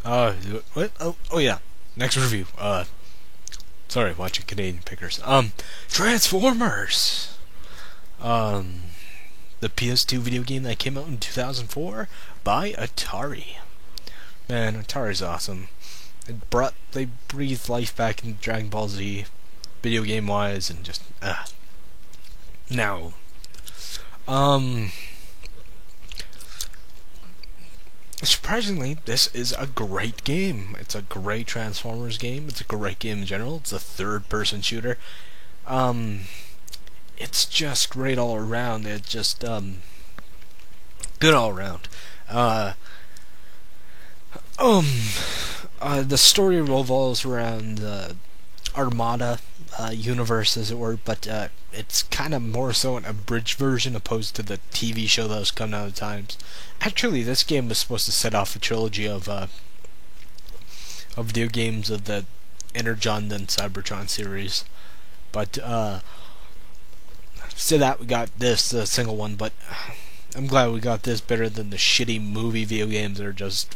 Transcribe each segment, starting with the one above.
What? Oh yeah. Next review. Sorry, watching Canadian Pickers. Transformers. Um, the PS2 video game that came out in 2004 by Atari. Man, Atari's awesome. They breathed life back into Dragon Ball Z, video game wise, and just now. Surprisingly, this is a great game. It's a great Transformers game. It's a great game in general. It's a third-person shooter. It's just great all around. It's just good all around. The story revolves around the Armada universe, as it were, but it's kind of more so an abridged version opposed to the TV show that was coming out at the times. Actually, this game was supposed to set off a trilogy of video games of the Energon and Cybertron series, but instead of that, we got this single one. But I'm glad we got this better than the shitty movie video games that are just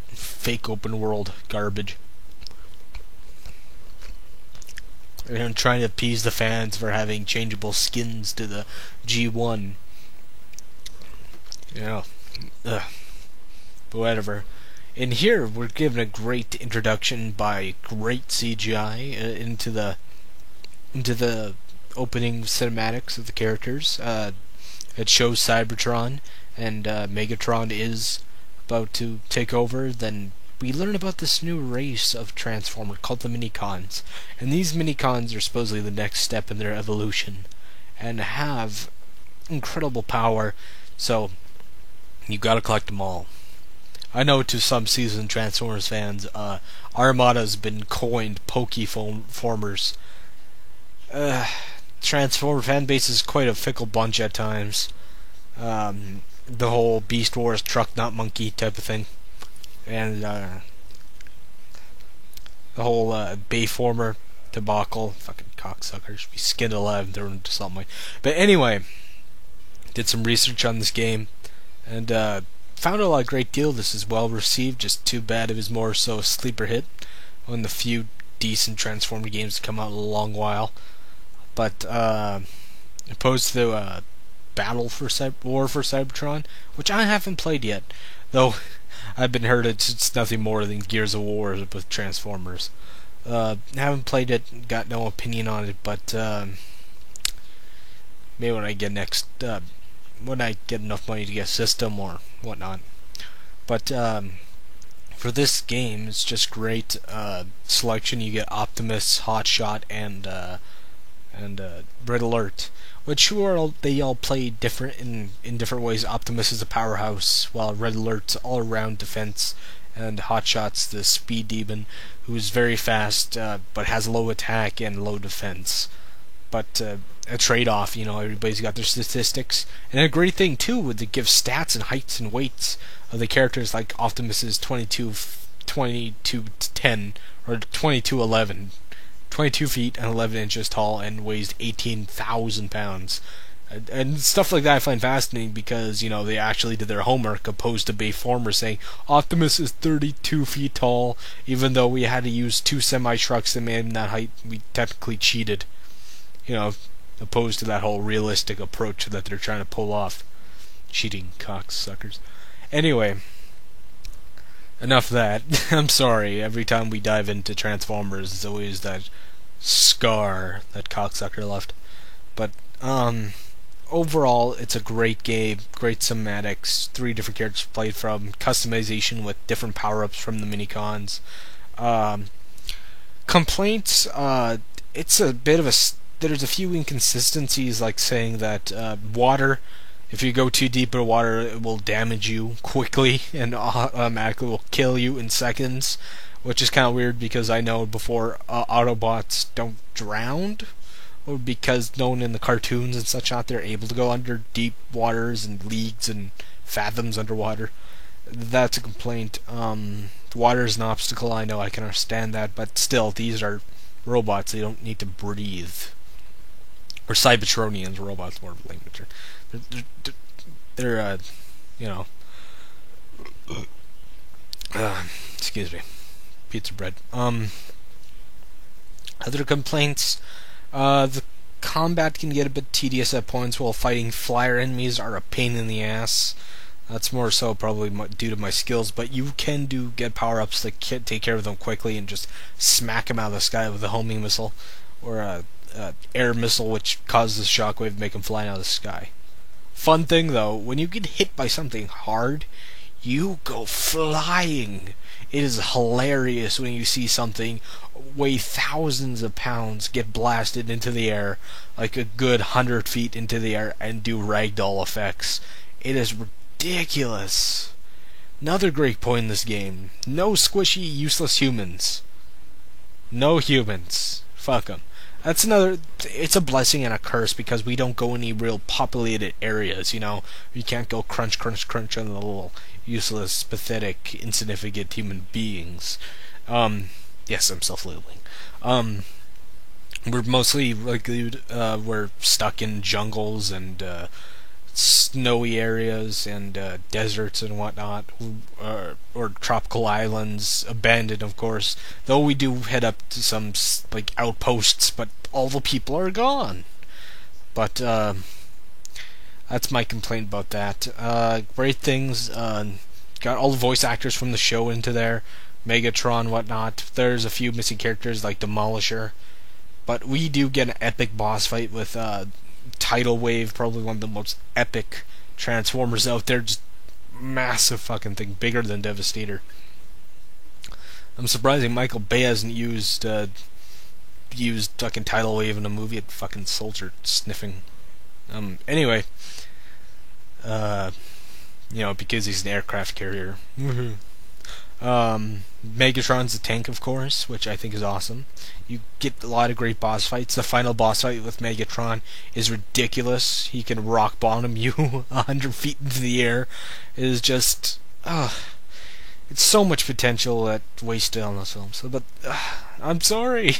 fake open world garbage. And trying to appease the fans for having changeable skins to the G1. You know, but whatever. In here, we're given a great introduction by great CGI into the opening cinematics of the characters. It shows Cybertron, and Megatron is about to take over. Then we learn about this new race of Transformer called the Minicons, and these Minicons are supposedly the next step in their evolution, and have incredible power. So you gotta collect them all. I know to some seasoned Transformers fans, Armada's been coined Pokeformers. Transformer fan base is quite a fickle bunch at times. The whole Beast Wars truck not monkey type of thing, and the whole Bayformer debacle. Fucking cocksuckers. Be skinned alive and thrown into something. But anyway, did some research on this game, and found a great deal. This is well received. Just too bad it was more so a sleeper hit. One of the few decent Transformer games to come out in a long while. But opposed to War for Cybertron, which I haven't played yet, though I've been heard it's nothing more than Gears of War with Transformers. Haven't played it, got no opinion on it, but maybe when I get when I get enough money to get a system or whatnot. But for this game, it's just great selection. You get Optimus, Hotshot, and Red Alert, which they all play different in different ways. Optimus is a powerhouse, while Red Alert's all-around defense, and Hotshot's the speed demon, who's very fast but has low attack and low defense. But a trade-off, everybody's got their statistics, and a great thing too would to give stats and heights and weights of the characters, like Optimus is 22'10" or 22'11". 22 feet and 11 inches tall and weighs 18,000 pounds. And stuff like that I find fascinating because, they actually did their homework opposed to Bayformer saying Optimus is 32 feet tall, even though we had to use 2 semi-trucks to make him that height. We technically cheated. Opposed to that whole realistic approach that they're trying to pull off. Cheating cocksuckers. Anyway, enough of that. I'm sorry, every time we dive into Transformers, it's always that scar that cocksucker left. But overall, it's a great game, great cinematics, 3 different characters played from, customization with different power-ups from the Minicons. Complaints, it's a bit of there's a few inconsistencies, like saying that water, if you go too deep in water, it will damage you quickly and automatically will kill you in seconds, which is kind of weird because I know before Autobots don't drown, or because known in the cartoons and such out, they're able to go under deep waters and leagues and fathoms underwater. That's a complaint. Water is an obstacle, I know, I can understand that, but still, these are robots, they don't need to breathe. Or Cybertronians, robots, more of a language. They're Excuse me. Pizza bread. Other complaints. The combat can get a bit tedious at points, while fighting flyer enemies are a pain in the ass. That's more so probably due to my skills, but you can get power-ups that can take care of them quickly and just smack them out of the sky with a homing missile, or a air missile which causes a shockwave to make them fly out of the sky. Fun thing though, when you get hit by something hard, you go flying. It is hilarious when you see something weigh thousands of pounds get blasted into the air, like a good 100 feet into the air, and do ragdoll effects. It is ridiculous. Another great point in this game: no squishy, useless humans. No humans. Fuck them. That's another. It's a blessing and a curse because we don't go any real populated areas. You know, you can't go crunch, crunch, crunch on the little useless, pathetic, insignificant human beings. Yes, I'm self-labeling. We're mostly like we're stuck in jungles and snowy areas and deserts and whatnot, or tropical islands, abandoned, of course. Though we do head up to some like outposts, but all the people are gone. But that's my complaint about that. Great things. Got all the voice actors from the show into there. Megatron, whatnot. There's a few missing characters like Demolisher, but we do get an epic boss fight with Tidal Wave, probably one of the most epic Transformers out there. Just massive fucking thing, bigger than Devastator. I'm surprised Michael Bay hasn't used fucking Tidal Wave in a movie. At fucking soldier sniffing. Anyway, because he's an aircraft carrier. Megatron's a tank, of course, which I think is awesome. You get a lot of great boss fights. The final boss fight with Megatron is ridiculous. He can rock bottom you 100 feet into the air. It is just, it's so much potential that wasted on this film. So, but I'm sorry.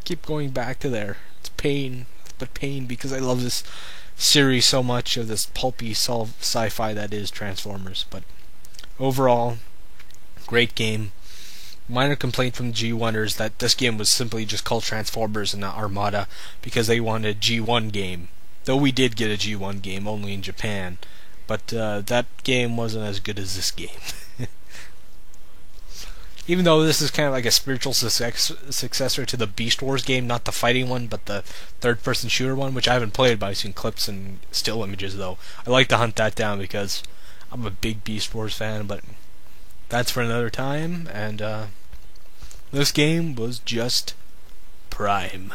Keep going back to there. It's pain, but pain because I love this series so much, of this pulpy sci-fi that is Transformers. But overall, great game. Minor complaint from G1ers that this game was simply just called Transformers and not Armada because they wanted a G1 game. Though we did get a G1 game, only in Japan. But that game wasn't as good as this game. Even though this is kind of like a spiritual successor to the Beast Wars game, not the fighting one, but the third-person shooter one, which I haven't played, but I've seen clips and still images, though. I like to hunt that down because I'm a big Beast Wars fan, but that's for another time, and this game was just prime.